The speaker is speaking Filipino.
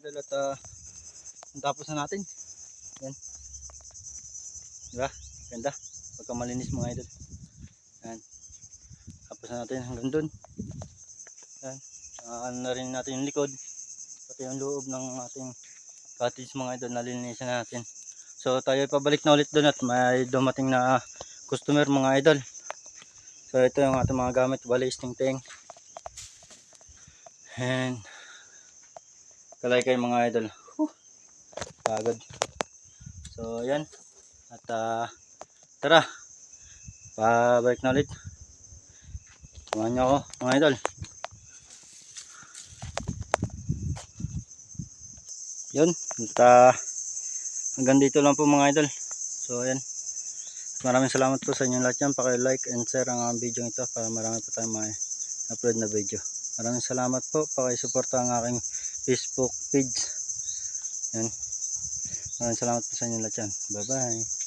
idol at tapos na natin. Yan. Diba? Ganda. Pagka malinis mga idol. Yan. Tapos na natin hanggang dun. Yan. Ano na rin natin yung likod. Pati yung loob ng ating cottage mga idol. Nalinisan natin. So tayo pabalik na ulit dun at may dumating na customer mga idol. So ito yung ating mga gamit. Walis, tingting. And kalay kayo mga idol. Pagod. So yan. At tara. Pabalik na ulit. Samahan nyo ako mga idol. Yun. At hanggang dito lang po mga idol. So ayan. Maraming salamat po sa inyong lahat yan. Paki-like and share ang video ito para marami po tayong mga upload na video. Maraming salamat po. Paki-suporta ang aking Facebook page. Yan. Maraming salamat po sa inyong lahat yan. Bye bye.